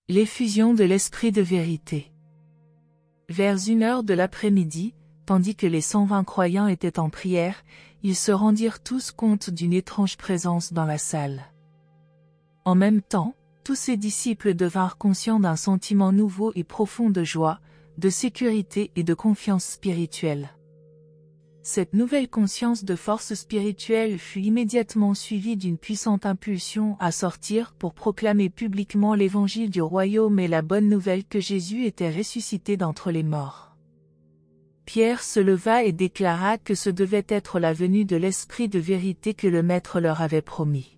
L'effusion de l'esprit de vérité. Vers 1 heure de l'après-midi, tandis que les 120 croyants étaient en prière, ils se rendirent tous compte d'une étrange présence dans la salle. En même temps, tous ses disciples devinrent conscients d'un sentiment nouveau et profond de joie, de sécurité et de confiance spirituelle. Cette nouvelle conscience de force spirituelle fut immédiatement suivie d'une puissante impulsion à sortir pour proclamer publiquement l'évangile du royaume et la bonne nouvelle que Jésus était ressuscité d'entre les morts. Pierre se leva et déclara que ce devait être la venue de l'esprit de vérité que le Maître leur avait promis.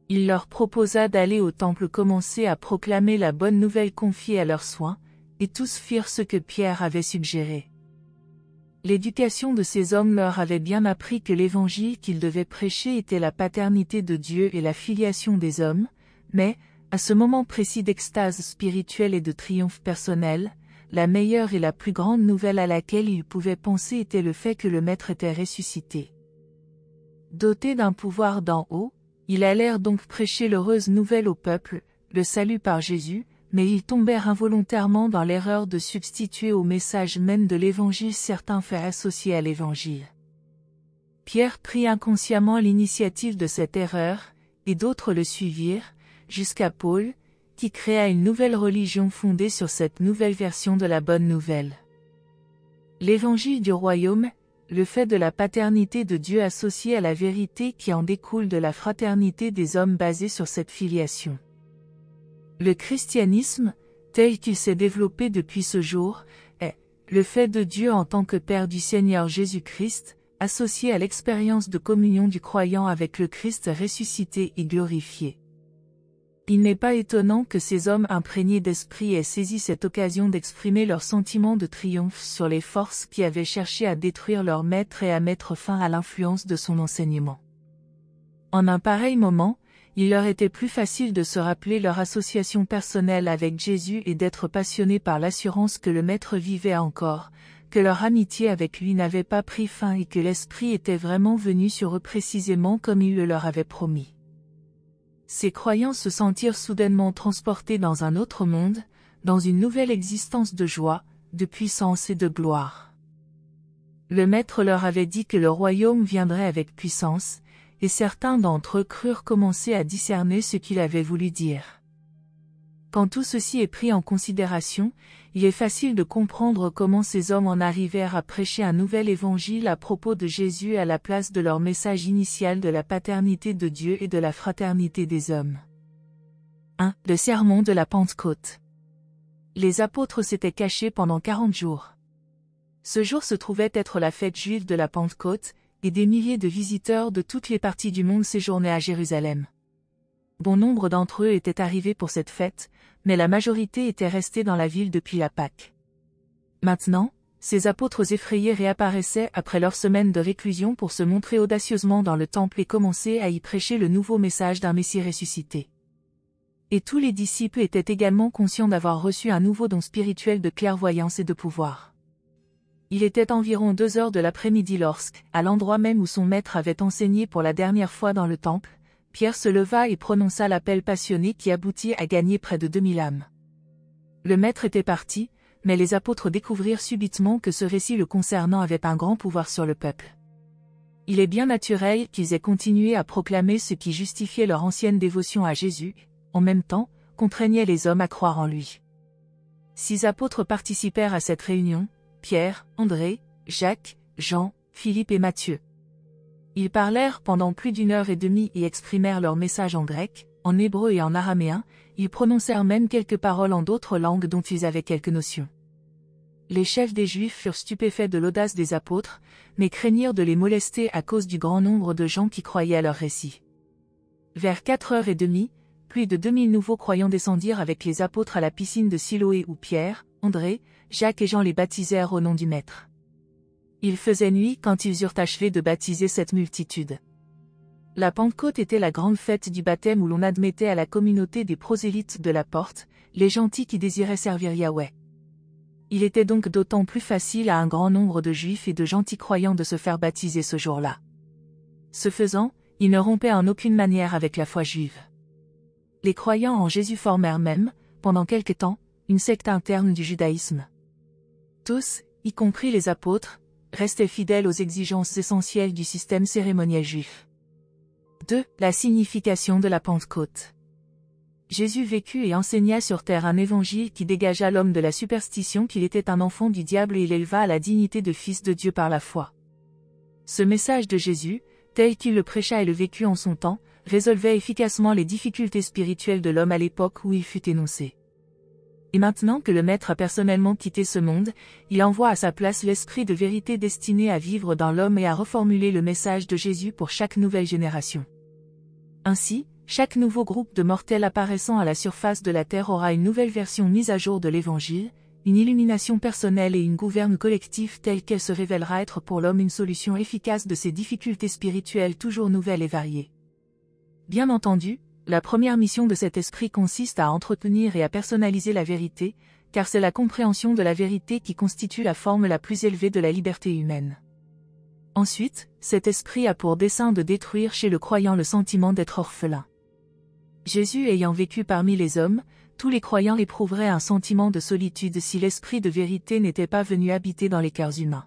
Il leur proposa d'aller au temple commencer à proclamer la bonne nouvelle confiée à leurs soins, et tous firent ce que Pierre avait suggéré. L'éducation de ces hommes leur avait bien appris que l'évangile qu'ils devaient prêcher était la paternité de Dieu et la filiation des hommes, mais, à ce moment précis d'extase spirituelle et de triomphe personnel, la meilleure et la plus grande nouvelle à laquelle ils pouvaient penser était le fait que le Maître était ressuscité. Dotés d'un pouvoir d'en haut, ils allèrent donc prêcher l'heureuse nouvelle au peuple, le salut par Jésus, mais ils tombèrent involontairement dans l'erreur de substituer au message même de l'Évangile certains faits associés à l'Évangile. Pierre prit inconsciemment l'initiative de cette erreur, et d'autres le suivirent, jusqu'à Paul, qui créa une nouvelle religion fondée sur cette nouvelle version de la bonne nouvelle. L'Évangile du royaume, le fait de la paternité de Dieu associé à la vérité qui en découle de la fraternité des hommes basée sur cette filiation. Le christianisme, tel qu'il s'est développé depuis ce jour, est le fait de Dieu en tant que Père du Seigneur Jésus-Christ, associé à l'expérience de communion du croyant avec le Christ ressuscité et glorifié. Il n'est pas étonnant que ces hommes imprégnés d'esprit aient saisi cette occasion d'exprimer leur sentiment de triomphe sur les forces qui avaient cherché à détruire leur maître et à mettre fin à l'influence de son enseignement. En un pareil moment, il leur était plus facile de se rappeler leur association personnelle avec Jésus et d'être passionnés par l'assurance que le Maître vivait encore, que leur amitié avec lui n'avait pas pris fin et que l'Esprit était vraiment venu sur eux précisément comme il le leur avait promis. Ces croyants se sentirent soudainement transportés dans un autre monde, dans une nouvelle existence de joie, de puissance et de gloire. Le Maître leur avait dit que le royaume viendrait avec puissance, et certains d'entre eux crurent commencer à discerner ce qu'il avait voulu dire. Quand tout ceci est pris en considération, il est facile de comprendre comment ces hommes en arrivèrent à prêcher un nouvel évangile à propos de Jésus à la place de leur message initial de la paternité de Dieu et de la fraternité des hommes. 1. Le sermon de la Pentecôte. Les apôtres s'étaient cachés pendant 40 jours. Ce jour se trouvait être la fête juive de la Pentecôte, et des milliers de visiteurs de toutes les parties du monde séjournaient à Jérusalem. Bon nombre d'entre eux étaient arrivés pour cette fête, mais la majorité était restée dans la ville depuis la Pâque. Maintenant, ces apôtres effrayés réapparaissaient après leur semaine de réclusion pour se montrer audacieusement dans le temple et commencer à y prêcher le nouveau message d'un Messie ressuscité. Et tous les disciples étaient également conscients d'avoir reçu un nouveau don spirituel de clairvoyance et de pouvoir. Il était environ 2 heures de l'après-midi lorsque, à l'endroit même où son maître avait enseigné pour la dernière fois dans le temple, Pierre se leva et prononça l'appel passionné qui aboutit à gagner près de 2000 âmes. Le maître était parti, mais les apôtres découvrirent subitement que ce récit le concernant avait un grand pouvoir sur le peuple. Il est bien naturel qu'ils aient continué à proclamer ce qui justifiait leur ancienne dévotion à Jésus, en même temps, contraignait les hommes à croire en lui. 6 apôtres participèrent à cette réunion, Pierre, André, Jacques, Jean, Philippe et Matthieu. Ils parlèrent pendant plus d'1 heure et demie et exprimèrent leur message en grec, en hébreu et en araméen, ils prononcèrent même quelques paroles en d'autres langues dont ils avaient quelques notions. Les chefs des Juifs furent stupéfaits de l'audace des apôtres, mais craignirent de les molester à cause du grand nombre de gens qui croyaient à leur récit. Vers 4h30, plus de 2000 nouveaux croyants descendirent avec les apôtres à la piscine de Siloé où Pierre, André, Jacques et Jean les baptisèrent au nom du Maître. Il faisait nuit quand ils eurent achevé de baptiser cette multitude. La Pentecôte était la grande fête du baptême où l'on admettait à la communauté des prosélytes de la porte, les gentils qui désiraient servir Yahweh. Il était donc d'autant plus facile à un grand nombre de juifs et de gentils croyants de se faire baptiser ce jour-là. Ce faisant, ils ne rompaient en aucune manière avec la foi juive. Les croyants en Jésus formèrent même, pendant quelque temps, une secte interne du judaïsme. Tous, y compris les apôtres, restaient fidèles aux exigences essentielles du système cérémoniel juif. 2. La signification de la Pentecôte. Jésus vécut et enseigna sur terre un évangile qui dégagea l'homme de la superstition qu'il était un enfant du diable et l'éleva à la dignité de fils de Dieu par la foi. Ce message de Jésus, tel qu'il le prêcha et le vécut en son temps, résolvait efficacement les difficultés spirituelles de l'homme à l'époque où il fut énoncé. Et maintenant que le Maître a personnellement quitté ce monde, il envoie à sa place l'Esprit de vérité destiné à vivre dans l'homme et à reformuler le message de Jésus pour chaque nouvelle génération. Ainsi, chaque nouveau groupe de mortels apparaissant à la surface de la terre aura une nouvelle version mise à jour de l'Évangile, une illumination personnelle et une gouverne collective telle qu'elle se révélera être pour l'homme une solution efficace de ses difficultés spirituelles toujours nouvelles et variées. Bien entendu, la première mission de cet esprit consiste à entretenir et à personnaliser la vérité, car c'est la compréhension de la vérité qui constitue la forme la plus élevée de la liberté humaine. Ensuite, cet esprit a pour dessein de détruire chez le croyant le sentiment d'être orphelin. Jésus ayant vécu parmi les hommes, tous les croyants éprouveraient un sentiment de solitude si l'esprit de vérité n'était pas venu habiter dans les cœurs humains.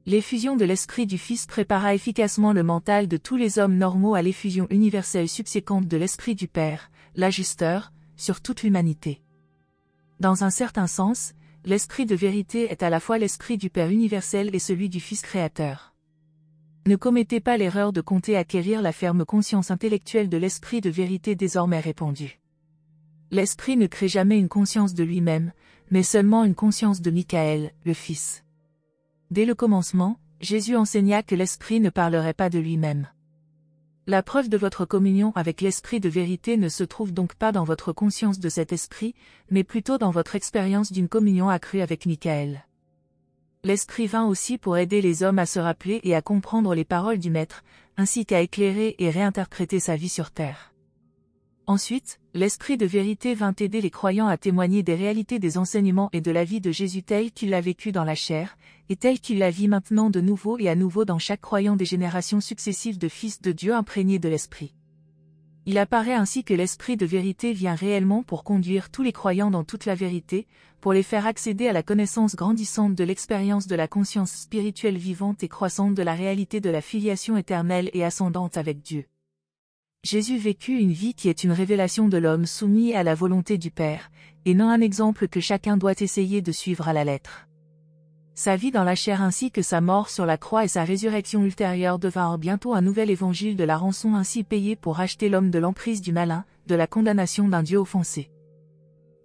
L'effusion de l'Esprit du Fils prépara efficacement le mental de tous les hommes normaux à l'effusion universelle subséquente de l'Esprit du Père, l'ajusteur, sur toute l'humanité. Dans un certain sens, l'Esprit de vérité est à la fois l'Esprit du Père universel et celui du Fils créateur. Ne commettez pas l'erreur de compter acquérir la ferme conscience intellectuelle de l'Esprit de vérité désormais répandu. L'Esprit ne crée jamais une conscience de lui-même, mais seulement une conscience de Michael, le Fils. Dès le commencement, Jésus enseigna que l'Esprit ne parlerait pas de lui-même. La preuve de votre communion avec l'Esprit de vérité ne se trouve donc pas dans votre conscience de cet Esprit, mais plutôt dans votre expérience d'une communion accrue avec Michael. L'Esprit vint aussi pour aider les hommes à se rappeler et à comprendre les paroles du Maître, ainsi qu'à éclairer et réinterpréter sa vie sur terre. Ensuite, l'Esprit de vérité vint aider les croyants à témoigner des réalités des enseignements et de la vie de Jésus tel qu'il l'a vécu dans la chair, et tel qu'il la vit maintenant de nouveau et à nouveau dans chaque croyant des générations successives de fils de Dieu imprégnés de l'Esprit. Il apparaît ainsi que l'Esprit de vérité vient réellement pour conduire tous les croyants dans toute la vérité, pour les faire accéder à la connaissance grandissante de l'expérience de la conscience spirituelle vivante et croissante de la réalité de la filiation éternelle et ascendante avec Dieu. Jésus vécut une vie qui est une révélation de l'homme soumis à la volonté du Père, et non un exemple que chacun doit essayer de suivre à la lettre. Sa vie dans la chair ainsi que sa mort sur la croix et sa résurrection ultérieure devinrent bientôt un nouvel évangile de la rançon ainsi payée pour racheter l'homme de l'emprise du malin, de la condamnation d'un Dieu offensé.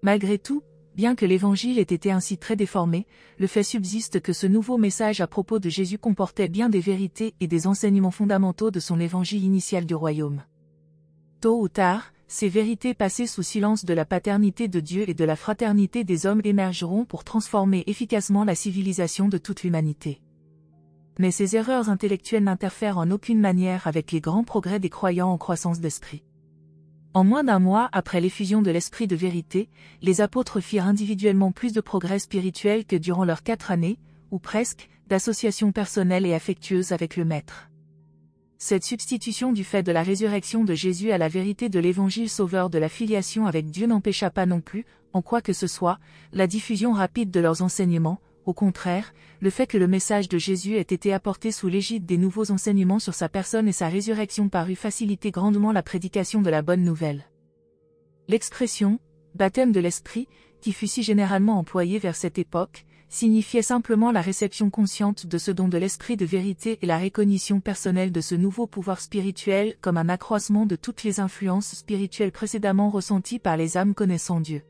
Malgré tout, bien que l'évangile ait été ainsi très déformé, le fait subsiste que ce nouveau message à propos de Jésus comportait bien des vérités et des enseignements fondamentaux de son évangile initial du royaume. Tôt ou tard, ces vérités passées sous silence de la paternité de Dieu et de la fraternité des hommes émergeront pour transformer efficacement la civilisation de toute l'humanité. Mais ces erreurs intellectuelles n'interfèrent en aucune manière avec les grands progrès des croyants en croissance d'esprit. En moins d'un mois après l'effusion de l'Esprit de vérité, les apôtres firent individuellement plus de progrès spirituels que durant leurs 4 années, ou presque, d'association personnelle et affectueuse avec le Maître. Cette substitution du fait de la résurrection de Jésus à la vérité de l'Évangile sauveur de la filiation avec Dieu n'empêcha pas non plus, en quoi que ce soit, la diffusion rapide de leurs enseignements. Au contraire, le fait que le message de Jésus ait été apporté sous l'égide des nouveaux enseignements sur sa personne et sa résurrection parut faciliter grandement la prédication de la bonne nouvelle. L'expression « baptême de l'Esprit », qui fut si généralement employée vers cette époque, signifiait simplement la réception consciente de ce don de l'Esprit de vérité et la recognition personnelle de ce nouveau pouvoir spirituel comme un accroissement de toutes les influences spirituelles précédemment ressenties par les âmes connaissant Dieu.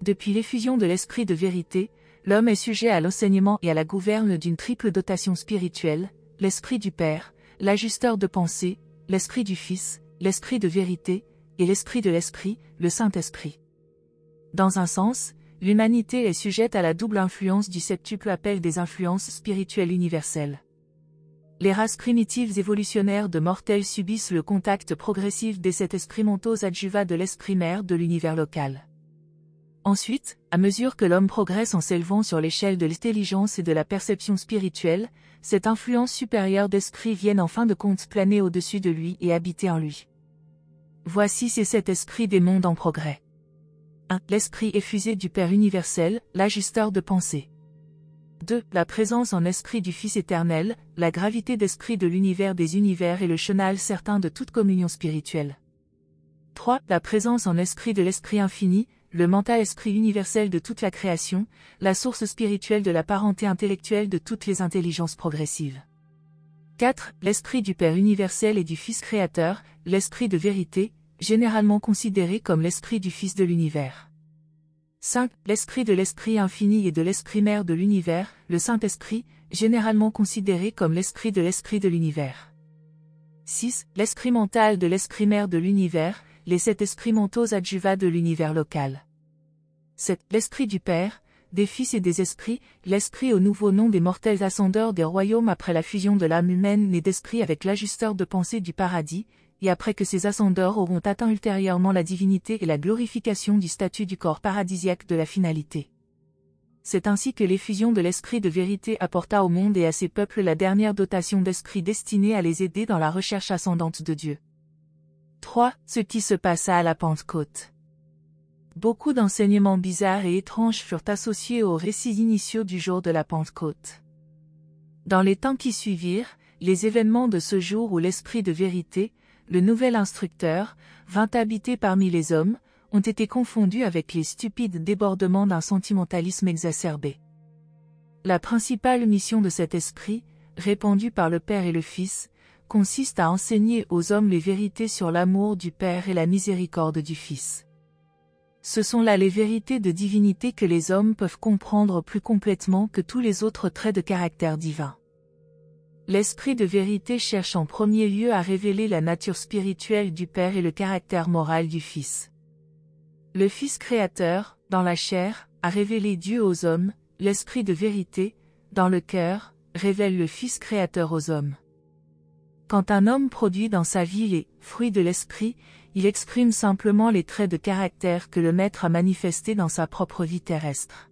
Depuis l'effusion de l'Esprit de vérité, l'homme est sujet à l'enseignement et à la gouverne d'une triple dotation spirituelle, l'Esprit du Père, l'ajusteur de pensée, l'Esprit du Fils, l'Esprit de vérité, et l'Esprit de l'Esprit, le Saint-Esprit. Dans un sens, l'humanité est sujette à la double influence du septuple appel des influences spirituelles universelles. Les races primitives évolutionnaires de mortels subissent le contact progressif des sept esprits mentaux adjuva de l'esprit mère de l'univers local. Ensuite, à mesure que l'homme progresse en s'élevant sur l'échelle de l'intelligence et de la perception spirituelle, cette influence supérieure d'esprit vient en fin de compte planer au-dessus de lui et habiter en lui. Voici ces sept esprits des mondes en progrès. 1. L'esprit effusé du Père universel, l'ajusteur de pensée. 2. La présence en esprit du Fils éternel, la gravité d'esprit de l'univers des univers et le chenal certain de toute communion spirituelle. 3. La présence en esprit de l'esprit infini, le mental esprit universel de toute la création, la source spirituelle de la parenté intellectuelle de toutes les intelligences progressives. 4. L'esprit du Père universel et du Fils créateur, l'esprit de vérité, généralement considéré comme l'esprit du Fils de l'univers. 5. L'esprit de l'esprit infini et de l'esprit mère de l'univers, le Saint-Esprit, généralement considéré comme l'esprit de l'univers. 6. L'esprit mental de l'esprit mère de l'univers, les 7 esprits mentaux adjuvats de l'univers local. 7. L'esprit du Père, des Fils et des esprits, l'esprit au nouveau nom des mortels ascendeurs des royaumes après la fusion de l'âme humaine née d'esprit avec l'ajusteur de pensée du paradis, et après que ces ascendeurs auront atteint ultérieurement la divinité et la glorification du statut du corps paradisiaque de la finalité. C'est ainsi que l'effusion de l'esprit de vérité apporta au monde et à ses peuples la dernière dotation d'esprit destinée à les aider dans la recherche ascendante de Dieu. 3. Ce qui se passa à la Pentecôte. Beaucoup d'enseignements bizarres et étranges furent associés aux récits initiaux du jour de la Pentecôte. Dans les temps qui suivirent, les événements de ce jour où l'esprit de vérité, le nouvel instructeur, vint habiter parmi les hommes, ont été confondus avec les stupides débordements d'un sentimentalisme exacerbé. La principale mission de cet esprit, répandu par le Père et le Fils, consiste à enseigner aux hommes les vérités sur l'amour du Père et la miséricorde du Fils. Ce sont là les vérités de divinité que les hommes peuvent comprendre plus complètement que tous les autres traits de caractère divin. L'esprit de vérité cherche en premier lieu à révéler la nature spirituelle du Père et le caractère moral du Fils. Le Fils créateur, dans la chair, a révélé Dieu aux hommes, l'esprit de vérité, dans le cœur, révèle le Fils créateur aux hommes. Quand un homme produit dans sa vie les fruits de l'esprit, il exprime simplement les traits de caractère que le Maître a manifestés dans sa propre vie terrestre.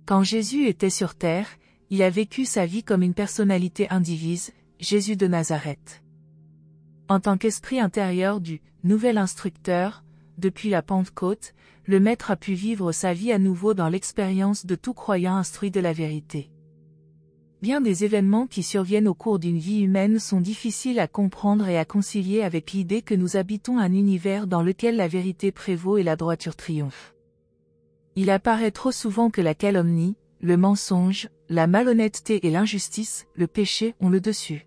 Quand Jésus était sur terre, il a vécu sa vie comme une personnalité indivise, Jésus de Nazareth. En tant qu'esprit intérieur du nouvel instructeur, depuis la Pentecôte, le Maître a pu vivre sa vie à nouveau dans l'expérience de tout croyant instruit de la vérité. Bien des événements qui surviennent au cours d'une vie humaine sont difficiles à comprendre et à concilier avec l'idée que nous habitons un univers dans lequel la vérité prévaut et la droiture triomphe. Il apparaît trop souvent que la calomnie, le mensonge, la malhonnêteté et l'injustice, le péché ont le dessus.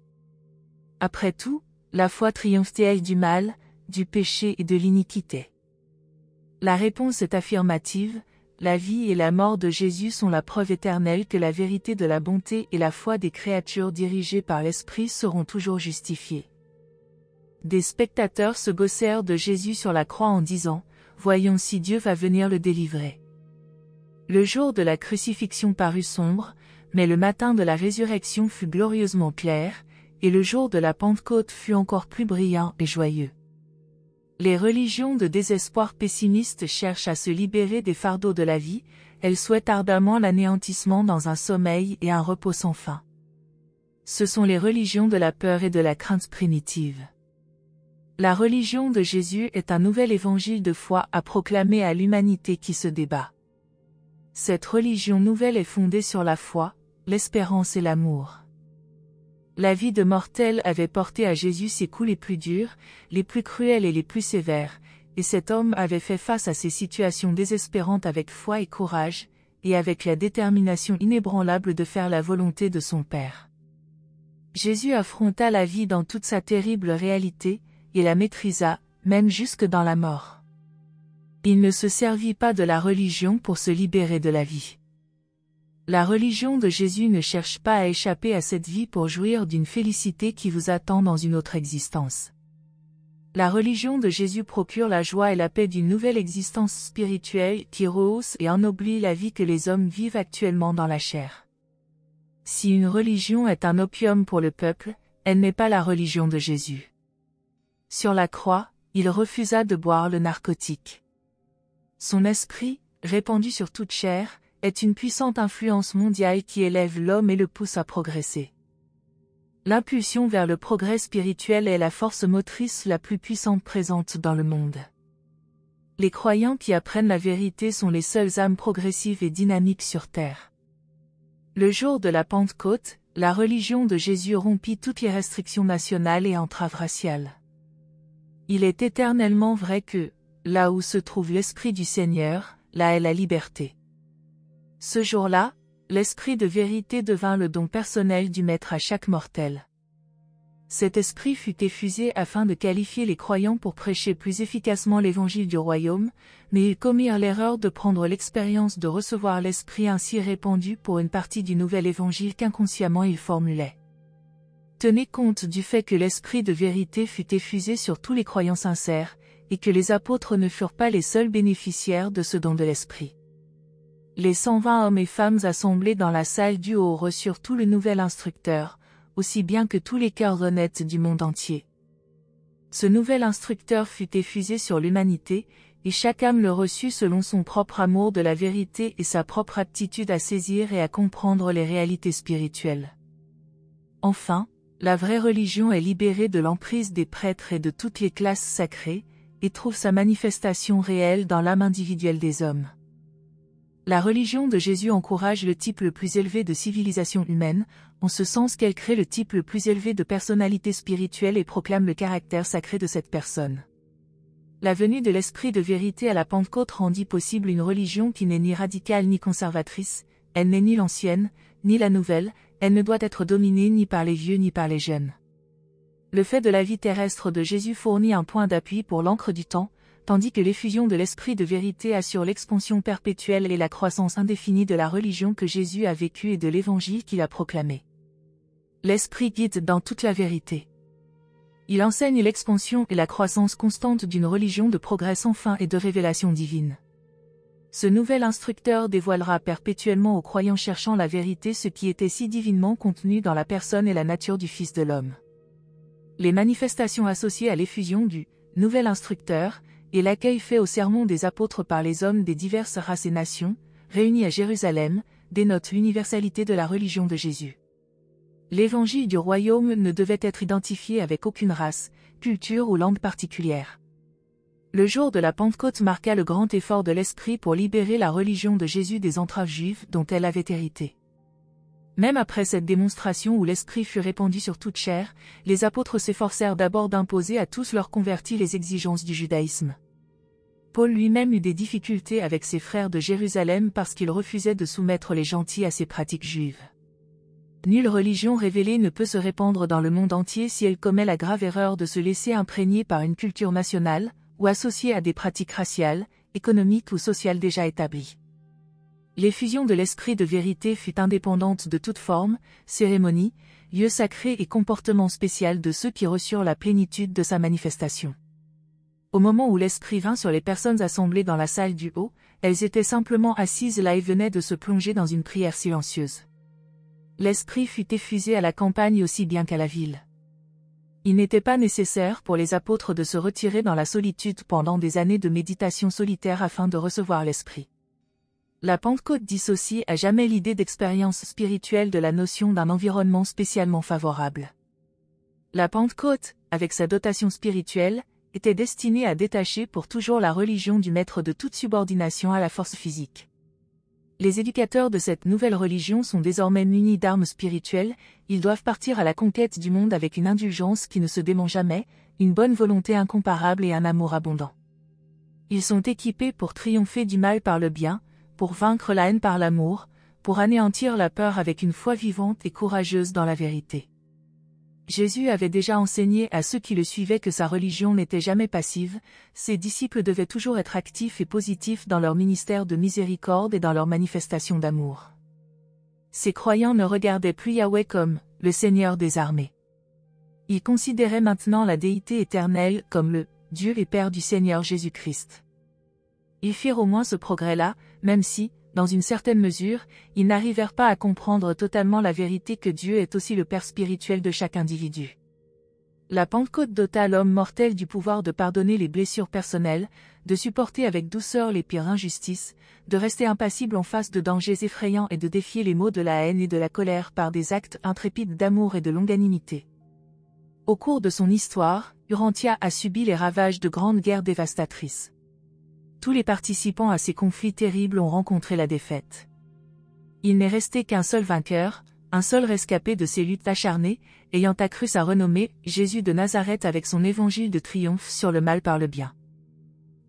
Après tout, la foi triomphe-t-elle du mal, du péché et de l'iniquité? La réponse est affirmative. La vie et la mort de Jésus sont la preuve éternelle que la vérité de la bonté et la foi des créatures dirigées par l'Esprit seront toujours justifiées. Des spectateurs se gossèrent de Jésus sur la croix en disant « Voyons si Dieu va venir le délivrer ». Le jour de la crucifixion parut sombre, mais le matin de la résurrection fut glorieusement clair, et le jour de la Pentecôte fut encore plus brillant et joyeux. Les religions de désespoir pessimiste cherchent à se libérer des fardeaux de la vie, elles souhaitent ardemment l'anéantissement dans un sommeil et un repos sans fin. Ce sont les religions de la peur et de la crainte primitive. La religion de Jésus est un nouvel évangile de foi à proclamer à l'humanité qui se débat. Cette religion nouvelle est fondée sur la foi, l'espérance et l'amour. La vie de mortel avait porté à Jésus ses coups les plus durs, les plus cruels et les plus sévères, et cet homme avait fait face à ces situations désespérantes avec foi et courage, et avec la détermination inébranlable de faire la volonté de son Père. Jésus affronta la vie dans toute sa terrible réalité, et la maîtrisa, même jusque dans la mort. Il ne se servit pas de la religion pour se libérer de la vie. La religion de Jésus ne cherche pas à échapper à cette vie pour jouir d'une félicité qui vous attend dans une autre existence. La religion de Jésus procure la joie et la paix d'une nouvelle existence spirituelle qui rehausse et ennoblit la vie que les hommes vivent actuellement dans la chair. Si une religion est un opium pour le peuple, elle n'est pas la religion de Jésus. Sur la croix, il refusa de boire le narcotique. Son esprit, répandu sur toute chair, est une puissante influence mondiale qui élève l'homme et le pousse à progresser. L'impulsion vers le progrès spirituel est la force motrice la plus puissante présente dans le monde. Les croyants qui apprennent la vérité sont les seules âmes progressives et dynamiques sur terre. Le jour de la Pentecôte, la religion de Jésus rompit toutes les restrictions nationales et entraves raciales. Il est éternellement vrai que, là où se trouve l'Esprit du Seigneur, là est la liberté. Ce jour-là, l'Esprit de vérité devint le don personnel du Maître à chaque mortel. Cet esprit fut effusé afin de qualifier les croyants pour prêcher plus efficacement l'évangile du royaume, mais ils commirent l'erreur de prendre l'expérience de recevoir l'esprit ainsi répandu pour une partie du nouvel évangile qu'inconsciemment ils formulaient. Tenez compte du fait que l'esprit de vérité fut effusé sur tous les croyants sincères, et que les apôtres ne furent pas les seuls bénéficiaires de ce don de l'esprit. Les 120 hommes et femmes assemblés dans la salle du haut reçurent tout le nouvel instructeur, aussi bien que tous les cœurs honnêtes du monde entier. Ce nouvel instructeur fut effusé sur l'humanité, et chaque âme le reçut selon son propre amour de la vérité et sa propre aptitude à saisir et à comprendre les réalités spirituelles. Enfin, la vraie religion est libérée de l'emprise des prêtres et de toutes les classes sacrées, et trouve sa manifestation réelle dans l'âme individuelle des hommes. La religion de Jésus encourage le type le plus élevé de civilisation humaine, en ce sens qu'elle crée le type le plus élevé de personnalité spirituelle et proclame le caractère sacré de cette personne. La venue de l'Esprit de vérité à la Pentecôte rendit possible une religion qui n'est ni radicale ni conservatrice, elle n'est ni l'ancienne, ni la nouvelle, elle ne doit être dominée ni par les vieux ni par les jeunes. Le fait de la vie terrestre de Jésus fournit un point d'appui pour l'encre du temps, tandis que l'effusion de l'Esprit de vérité assure l'expansion perpétuelle et la croissance indéfinie de la religion que Jésus a vécue et de l'Évangile qu'il a proclamé. L'Esprit guide dans toute la vérité. Il enseigne l'expansion et la croissance constante d'une religion de progrès sans fin et de révélation divine. Ce nouvel instructeur dévoilera perpétuellement aux croyants cherchant la vérité ce qui était si divinement contenu dans la personne et la nature du Fils de l'homme. Les manifestations associées à l'effusion du nouvel instructeur et l'accueil fait au sermon des apôtres par les hommes des diverses races et nations, réunis à Jérusalem, dénotent l'universalité de la religion de Jésus. L'évangile du royaume ne devait être identifié avec aucune race, culture ou langue particulière. Le jour de la Pentecôte marqua le grand effort de l'Esprit pour libérer la religion de Jésus des entraves juives dont elle avait hérité. Même après cette démonstration où l'Esprit fut répandu sur toute chair, les apôtres s'efforcèrent d'abord d'imposer à tous leurs convertis les exigences du judaïsme. Paul lui-même eut des difficultés avec ses frères de Jérusalem parce qu'il refusait de soumettre les gentils à ses pratiques juives. Nulle religion révélée ne peut se répandre dans le monde entier si elle commet la grave erreur de se laisser imprégner par une culture nationale, ou associée à des pratiques raciales, économiques ou sociales déjà établies. L'effusion de l'Esprit de vérité fut indépendante de toute forme, cérémonie, lieu sacré et comportement spécial de ceux qui reçurent la plénitude de sa manifestation. Au moment où l'Esprit vint sur les personnes assemblées dans la salle du haut, elles étaient simplement assises là et venaient de se plonger dans une prière silencieuse. L'Esprit fut effusé à la campagne aussi bien qu'à la ville. Il n'était pas nécessaire pour les apôtres de se retirer dans la solitude pendant des années de méditation solitaire afin de recevoir l'Esprit. La Pentecôte dissocie à jamais l'idée d'expérience spirituelle de la notion d'un environnement spécialement favorable. La Pentecôte, avec sa dotation spirituelle, était destinée à détacher pour toujours la religion du maître de toute subordination à la force physique. Les éducateurs de cette nouvelle religion sont désormais munis d'armes spirituelles, ils doivent partir à la conquête du monde avec une indulgence qui ne se dément jamais, une bonne volonté incomparable et un amour abondant. Ils sont équipés pour triompher du mal par le bien, pour vaincre la haine par l'amour, pour anéantir la peur avec une foi vivante et courageuse dans la vérité. Jésus avait déjà enseigné à ceux qui le suivaient que sa religion n'était jamais passive, ses disciples devaient toujours être actifs et positifs dans leur ministère de miséricorde et dans leur manifestation d'amour. Ces croyants ne regardaient plus Yahweh comme « le Seigneur des armées ». Ils considéraient maintenant la déité éternelle comme le « Dieu et Père du Seigneur Jésus-Christ ». Ils firent au moins ce progrès-là, même si, dans une certaine mesure, ils n'arrivèrent pas à comprendre totalement la vérité que Dieu est aussi le Père spirituel de chaque individu. La Pentecôte dota l'homme mortel du pouvoir de pardonner les blessures personnelles, de supporter avec douceur les pires injustices, de rester impassible en face de dangers effrayants et de défier les maux de la haine et de la colère par des actes intrépides d'amour et de longanimité. Au cours de son histoire, Urantia a subi les ravages de grandes guerres dévastatrices. tous les participants à ces conflits terribles ont rencontré la défaite. Il n'est resté qu'un seul vainqueur, un seul rescapé de ces luttes acharnées, ayant accru sa renommée, Jésus de Nazareth avec son évangile de triomphe sur le mal par le bien.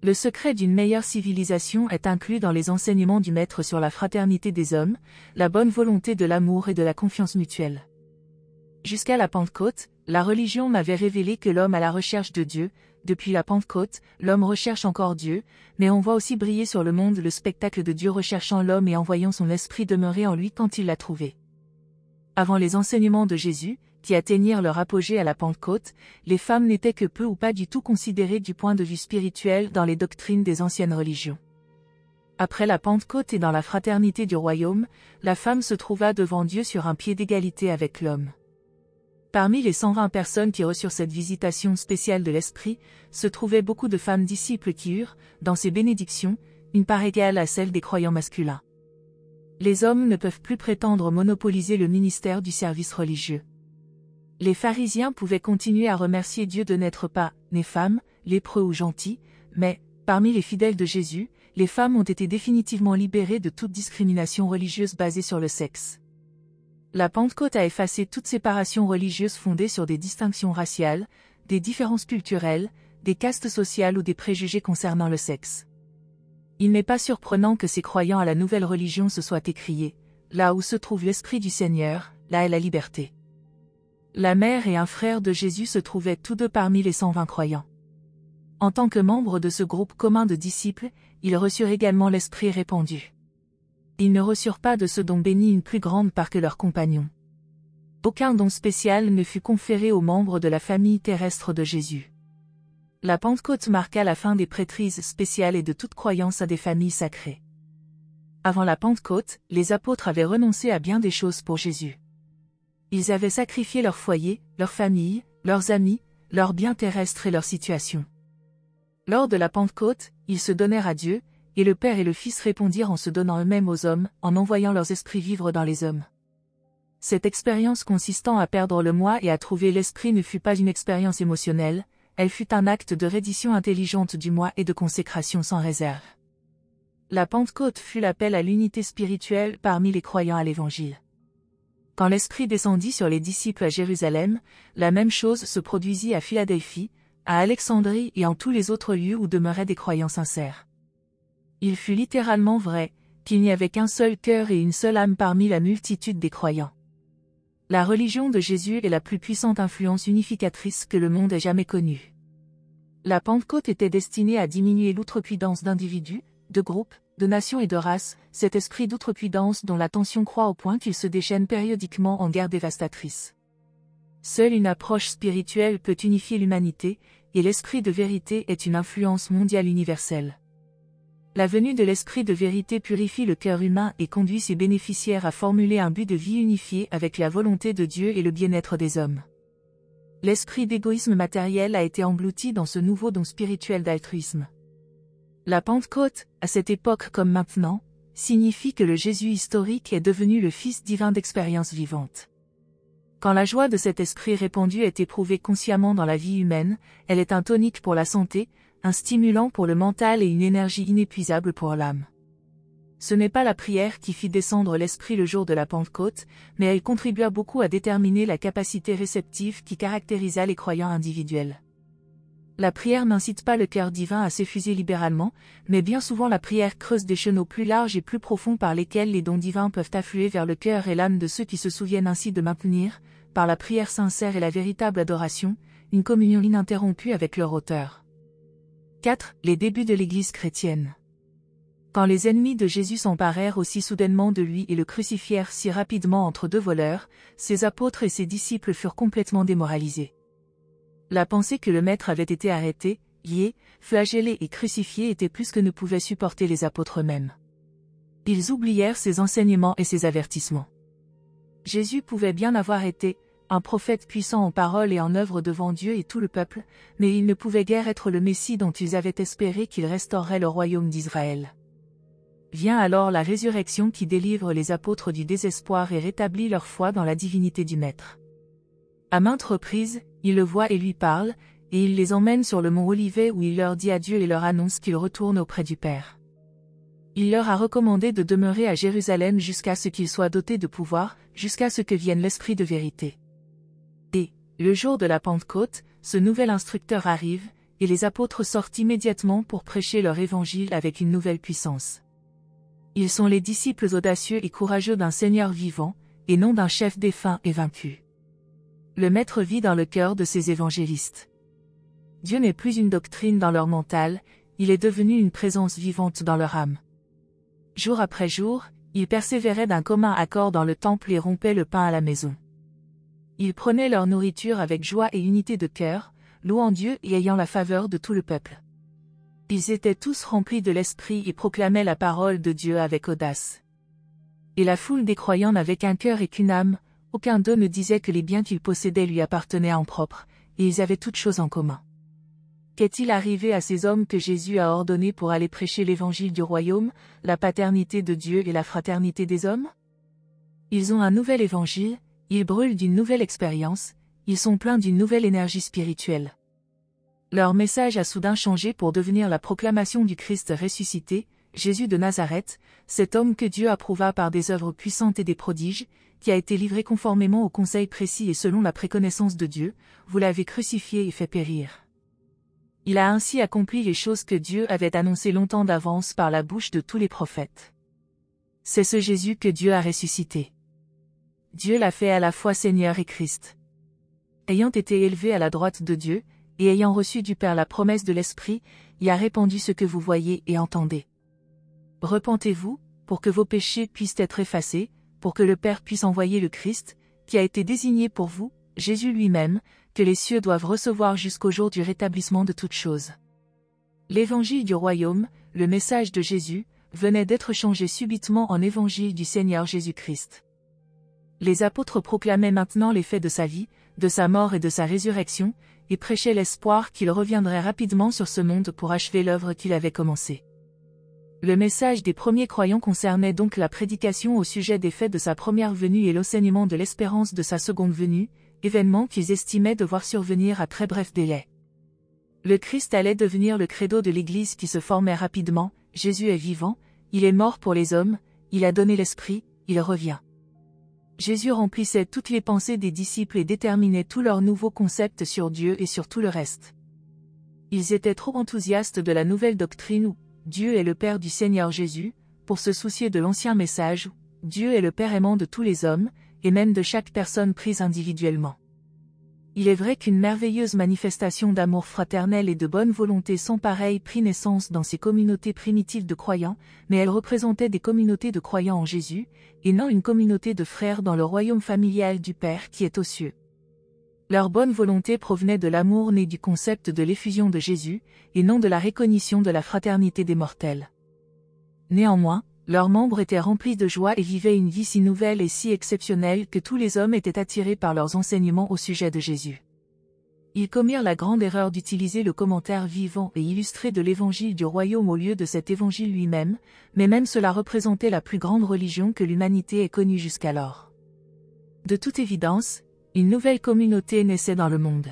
Le secret d'une meilleure civilisation est inclus dans les enseignements du Maître sur la fraternité des hommes, la bonne volonté de l'amour et de la confiance mutuelle. Jusqu'à la Pentecôte, la religion m'avait révélé que l'homme à la recherche de Dieu. Depuis la Pentecôte, l'homme recherche encore Dieu, mais on voit aussi briller sur le monde le spectacle de Dieu recherchant l'homme et envoyant son esprit demeurer en lui quand il l'a trouvé. Avant les enseignements de Jésus, qui atteignirent leur apogée à la Pentecôte, les femmes n'étaient que peu ou pas du tout considérées du point de vue spirituel dans les doctrines des anciennes religions. Après la Pentecôte et dans la fraternité du royaume, la femme se trouva devant Dieu sur un pied d'égalité avec l'homme. Parmi les 120 personnes qui reçurent cette visitation spéciale de l'Esprit, se trouvaient beaucoup de femmes disciples qui eurent, dans ces bénédictions, une part égale à celle des croyants masculins. Les hommes ne peuvent plus prétendre monopoliser le ministère du service religieux. Les pharisiens pouvaient continuer à remercier Dieu de n'être pas nés femmes, lépreux ou gentils, mais, parmi les fidèles de Jésus, les femmes ont été définitivement libérées de toute discrimination religieuse basée sur le sexe. La Pentecôte a effacé toute séparation religieuse fondée sur des distinctions raciales, des différences culturelles, des castes sociales ou des préjugés concernant le sexe. Il n'est pas surprenant que ces croyants à la nouvelle religion se soient écriés « Là où se trouve l'Esprit du Seigneur, là est la liberté ». La mère et un frère de Jésus se trouvaient tous deux parmi les 120 croyants. En tant que membres de ce groupe commun de disciples, ils reçurent également l'Esprit répandu. Ils ne reçurent pas de ce don béni une plus grande part que leurs compagnons. Aucun don spécial ne fut conféré aux membres de la famille terrestre de Jésus. La Pentecôte marqua la fin des prêtrises spéciales et de toute croyance à des familles sacrées. Avant la Pentecôte, les apôtres avaient renoncé à bien des choses pour Jésus. Ils avaient sacrifié leur foyer, leur famille, leurs amis, leurs biens terrestres et leur situation. Lors de la Pentecôte, ils se donnèrent à Dieu, et le Père et le Fils répondirent en se donnant eux-mêmes aux hommes, en envoyant leurs esprits vivre dans les hommes. Cette expérience consistant à perdre le moi et à trouver l'esprit ne fut pas une expérience émotionnelle, elle fut un acte de reddition intelligente du moi et de consécration sans réserve. La Pentecôte fut l'appel à l'unité spirituelle parmi les croyants à l'Évangile. Quand l'Esprit descendit sur les disciples à Jérusalem, la même chose se produisit à Philadelphie, à Alexandrie et en tous les autres lieux où demeuraient des croyants sincères. Il fut littéralement vrai, qu'il n'y avait qu'un seul cœur et une seule âme parmi la multitude des croyants. La religion de Jésus est la plus puissante influence unificatrice que le monde ait jamais connue. La Pentecôte était destinée à diminuer l'outrecuidance d'individus, de groupes, de nations et de races, cet esprit d'outrecuidance dont la tension croît au point qu'il se déchaîne périodiquement en guerre dévastatrice. Seule une approche spirituelle peut unifier l'humanité, et l'esprit de vérité est une influence mondiale universelle. La venue de l'esprit de vérité purifie le cœur humain et conduit ses bénéficiaires à formuler un but de vie unifié avec la volonté de Dieu et le bien-être des hommes. L'esprit d'égoïsme matériel a été englouti dans ce nouveau don spirituel d'altruisme. La Pentecôte, à cette époque comme maintenant, signifie que le Jésus historique est devenu le Fils divin d'expérience vivante. Quand la joie de cet esprit répandu est éprouvée consciemment dans la vie humaine, elle est un tonique pour la santé, un stimulant pour le mental et une énergie inépuisable pour l'âme. Ce n'est pas la prière qui fit descendre l'esprit le jour de la Pentecôte, mais elle contribua beaucoup à déterminer la capacité réceptive qui caractérisa les croyants individuels. La prière n'incite pas le cœur divin à s'effuser libéralement, mais bien souvent la prière creuse des chenaux plus larges et plus profonds par lesquels les dons divins peuvent affluer vers le cœur et l'âme de ceux qui se souviennent ainsi de maintenir, par la prière sincère et la véritable adoration, une communion ininterrompue avec leur auteur. 4. Les débuts de l'Église chrétienne. Quand les ennemis de Jésus s'emparèrent aussi soudainement de lui et le crucifièrent si rapidement entre deux voleurs, ses apôtres et ses disciples furent complètement démoralisés. La pensée que le Maître avait été arrêté, lié, flagellé et crucifié était plus que ne pouvaient supporter les apôtres eux-mêmes. Ils oublièrent ses enseignements et ses avertissements. Jésus pouvait bien avoir été un prophète puissant en parole et en œuvre devant Dieu et tout le peuple, mais il ne pouvait guère être le Messie dont ils avaient espéré qu'il restaurerait le royaume d'Israël. Vient alors la résurrection qui délivre les apôtres du désespoir et rétablit leur foi dans la divinité du Maître. À maintes reprises, ils le voient et lui parlent, et il les emmène sur le mont Olivet où il leur dit adieu et leur annonce qu'il retourne auprès du Père. Il leur a recommandé de demeurer à Jérusalem jusqu'à ce qu'ils soient dotés de pouvoir, jusqu'à ce que vienne l'Esprit de vérité. Et, le jour de la Pentecôte, ce nouvel instructeur arrive, et les apôtres sortent immédiatement pour prêcher leur évangile avec une nouvelle puissance. Ils sont les disciples audacieux et courageux d'un Seigneur vivant, et non d'un chef défunt et vaincu. Le Maître vit dans le cœur de ces évangélistes. Dieu n'est plus une doctrine dans leur mental, il est devenu une présence vivante dans leur âme. Jour après jour, ils persévéraient d'un commun accord dans le temple et rompaient le pain à la maison. Ils prenaient leur nourriture avec joie et unité de cœur, louant Dieu et ayant la faveur de tout le peuple. Ils étaient tous remplis de l'Esprit et proclamaient la parole de Dieu avec audace. Et la foule des croyants n'avait qu'un cœur et qu'une âme, aucun d'eux ne disait que les biens qu'ils possédaient lui appartenaient en propre, et ils avaient toutes choses en commun. Qu'est-il arrivé à ces hommes que Jésus a ordonnés pour aller prêcher l'évangile du royaume, la paternité de Dieu et la fraternité des hommes? Ils ont un nouvel évangile, ils brûlent d'une nouvelle expérience, ils sont pleins d'une nouvelle énergie spirituelle. Leur message a soudain changé pour devenir la proclamation du Christ ressuscité, Jésus de Nazareth, cet homme que Dieu approuva par des œuvres puissantes et des prodiges, qui a été livré conformément au conseil précis et selon la préconnaissance de Dieu, vous l'avez crucifié et fait périr. Il a ainsi accompli les choses que Dieu avait annoncées longtemps d'avance par la bouche de tous les prophètes. C'est ce Jésus que Dieu a ressuscité. Dieu l'a fait à la fois Seigneur et Christ. Ayant été élevé à la droite de Dieu, et ayant reçu du Père la promesse de l'Esprit, il a répandu ce que vous voyez et entendez. Repentez-vous, pour que vos péchés puissent être effacés, pour que le Père puisse envoyer le Christ, qui a été désigné pour vous, Jésus lui-même, que les cieux doivent recevoir jusqu'au jour du rétablissement de toutes choses. L'évangile du royaume, le message de Jésus, venait d'être changé subitement en évangile du Seigneur Jésus-Christ. Les apôtres proclamaient maintenant les faits de sa vie, de sa mort et de sa résurrection, et prêchaient l'espoir qu'il reviendrait rapidement sur ce monde pour achever l'œuvre qu'il avait commencée. Le message des premiers croyants concernait donc la prédication au sujet des faits de sa première venue et l'enseignement de l'espérance de sa seconde venue, événement qu'ils estimaient devoir survenir à très bref délai. Le Christ allait devenir le credo de l'Église qui se formait rapidement, Jésus est vivant, il est mort pour les hommes, il a donné l'Esprit, il revient. Jésus remplissait toutes les pensées des disciples et déterminait tous leurs nouveaux concepts sur Dieu et sur tout le reste. Ils étaient trop enthousiastes de la nouvelle doctrine où Dieu est le Père du Seigneur Jésus, pour se soucier de l'ancien message où Dieu est le Père aimant de tous les hommes, et même de chaque personne prise individuellement. Il est vrai qu'une merveilleuse manifestation d'amour fraternel et de bonne volonté sans pareil prit naissance dans ces communautés primitives de croyants, mais elles représentaient des communautés de croyants en Jésus, et non une communauté de frères dans le royaume familial du Père qui est aux cieux. Leur bonne volonté provenait de l'amour né du concept de l'effusion de Jésus, et non de la recognition de la fraternité des mortels. Néanmoins, leurs membres étaient remplis de joie et vivaient une vie si nouvelle et si exceptionnelle que tous les hommes étaient attirés par leurs enseignements au sujet de Jésus. Ils commirent la grande erreur d'utiliser le commentaire vivant et illustré de l'évangile du royaume au lieu de cet évangile lui-même, mais même cela représentait la plus grande religion que l'humanité ait connue jusqu'alors. De toute évidence, une nouvelle communauté naissait dans le monde.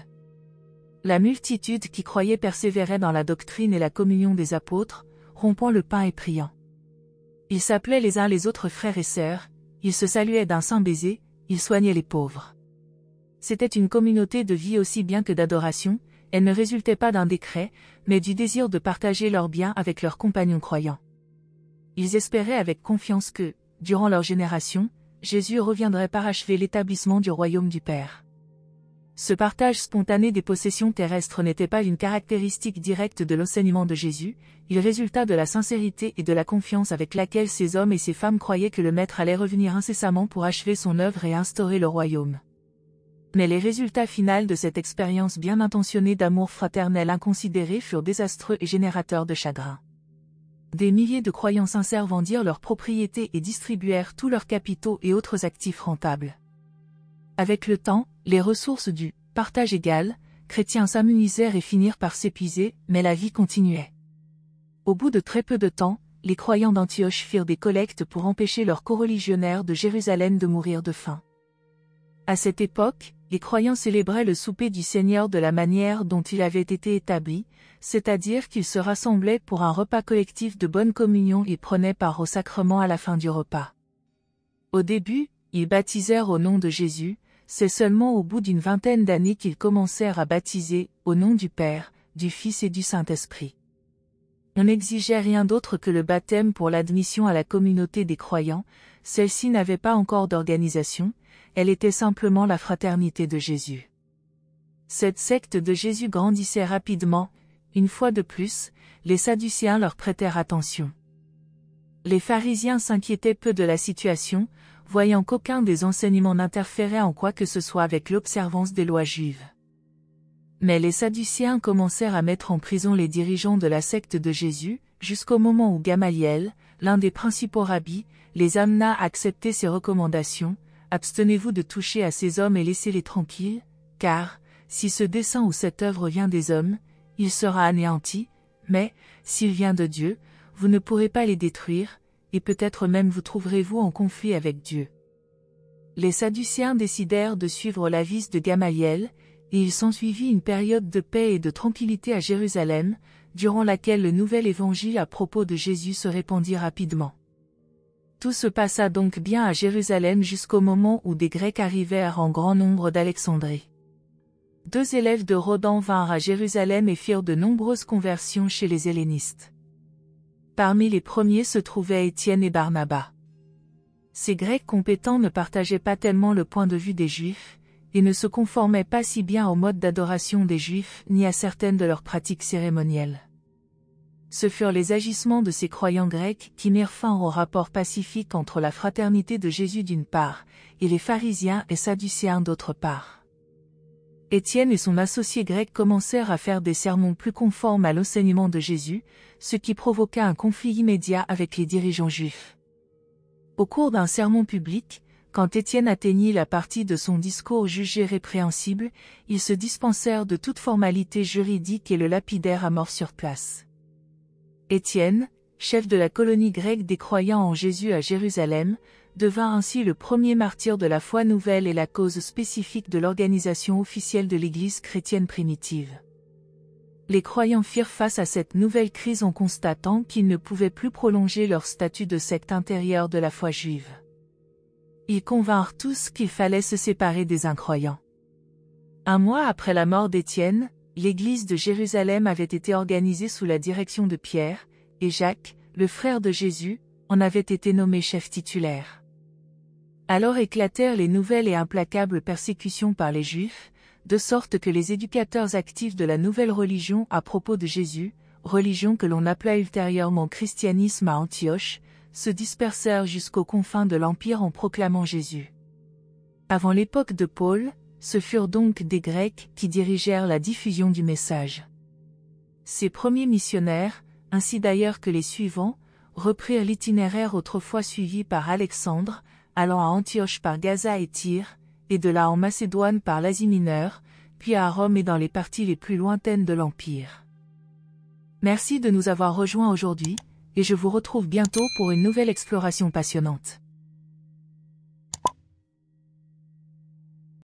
La multitude qui croyait persévérait dans la doctrine et la communion des apôtres, rompant le pain et priant. Ils s'appelaient les uns les autres frères et sœurs, ils se saluaient d'un saint baiser, ils soignaient les pauvres. C'était une communauté de vie aussi bien que d'adoration, elle ne résultait pas d'un décret, mais du désir de partager leurs biens avec leurs compagnons croyants. Ils espéraient avec confiance que, durant leur génération, Jésus reviendrait parachever l'établissement du royaume du Père. Ce partage spontané des possessions terrestres n'était pas une caractéristique directe de l'enseignement de Jésus, il résulta de la sincérité et de la confiance avec laquelle ces hommes et ces femmes croyaient que le Maître allait revenir incessamment pour achever son œuvre et instaurer le royaume. Mais les résultats finals de cette expérience bien intentionnée d'amour fraternel inconsidéré furent désastreux et générateurs de chagrin. Des milliers de croyants sincères vendirent leurs propriétés et distribuèrent tous leurs capitaux et autres actifs rentables. Avec le temps, les ressources du partage égal, chrétiens s'amenuisèrent et finirent par s'épuiser, mais la vie continuait. Au bout de très peu de temps, les croyants d'Antioche firent des collectes pour empêcher leurs coreligionnaires de Jérusalem de mourir de faim. À cette époque, les croyants célébraient le souper du Seigneur de la manière dont il avait été établi, c'est-à-dire qu'ils se rassemblaient pour un repas collectif de bonne communion et prenaient part au sacrement à la fin du repas. Au début, ils baptisèrent au nom de Jésus, c'est seulement au bout d'une vingtaine d'années qu'ils commencèrent à baptiser, au nom du Père, du Fils et du Saint-Esprit. On n'exigeait rien d'autre que le baptême pour l'admission à la communauté des croyants, celle-ci n'avait pas encore d'organisation, elle était simplement la fraternité de Jésus. Cette secte de Jésus grandissait rapidement, une fois de plus, les Sadducéens leur prêtèrent attention. Les pharisiens s'inquiétaient peu de la situation, voyant qu'aucun des enseignements n'interférait en quoi que ce soit avec l'observance des lois juives. Mais les Sadducéens commencèrent à mettre en prison les dirigeants de la secte de Jésus, jusqu'au moment où Gamaliel, l'un des principaux rabbis, les amena à accepter ses recommandations. Abstenez-vous de toucher à ces hommes et laissez-les tranquilles, car, si ce dessein ou cette œuvre vient des hommes, il sera anéanti, mais, s'il vient de Dieu, vous ne pourrez pas les détruire, et peut-être même vous trouverez-vous en conflit avec Dieu. Les Sadducéens décidèrent de suivre l'avis de Gamaliel, et il s'ensuivit une période de paix et de tranquillité à Jérusalem, durant laquelle le nouvel évangile à propos de Jésus se répandit rapidement. Tout se passa donc bien à Jérusalem jusqu'au moment où des Grecs arrivèrent en grand nombre d'Alexandrie. 2 élèves de Rhodan vinrent à Jérusalem et firent de nombreuses conversions chez les hellénistes. Parmi les premiers se trouvaient Étienne et Barnabas. Ces Grecs compétents ne partageaient pas tellement le point de vue des Juifs, et ne se conformaient pas si bien au mode d'adoration des Juifs ni à certaines de leurs pratiques cérémonielles. Ce furent les agissements de ces croyants grecs qui mirent fin au rapport pacifique entre la fraternité de Jésus d'une part, et les pharisiens et sadducéens d'autre part. Étienne et son associé grec commencèrent à faire des sermons plus conformes à l'enseignement de Jésus, ce qui provoqua un conflit immédiat avec les dirigeants juifs. Au cours d'un sermon public, quand Étienne atteignit la partie de son discours jugé répréhensible, ils se dispensèrent de toute formalité juridique et le lapidèrent à mort sur place. Étienne, chef de la colonie grecque des croyants en Jésus à Jérusalem, devint ainsi le premier martyr de la foi nouvelle et la cause spécifique de l'organisation officielle de l'Église chrétienne primitive. Les croyants firent face à cette nouvelle crise en constatant qu'ils ne pouvaient plus prolonger leur statut de secte intérieure de la foi juive. Ils convinrent tous qu'il fallait se séparer des incroyants. 1 mois après la mort d'Étienne, l'Église de Jérusalem avait été organisée sous la direction de Pierre, et Jacques, le frère de Jésus, en avait été nommé chef titulaire. Alors éclatèrent les nouvelles et implacables persécutions par les Juifs, de sorte que les éducateurs actifs de la nouvelle religion à propos de Jésus, religion que l'on appela ultérieurement christianisme à Antioche, se dispersèrent jusqu'aux confins de l'Empire en proclamant Jésus. Avant l'époque de Paul, ce furent donc des Grecs qui dirigèrent la diffusion du message. Ces premiers missionnaires, ainsi d'ailleurs que les suivants, reprirent l'itinéraire autrefois suivi par Alexandre, allant à Antioche par Gaza et Tyr, et de là en Macédoine par l'Asie mineure, puis à Rome et dans les parties les plus lointaines de l'Empire. Merci de nous avoir rejoints aujourd'hui, et je vous retrouve bientôt pour une nouvelle exploration passionnante.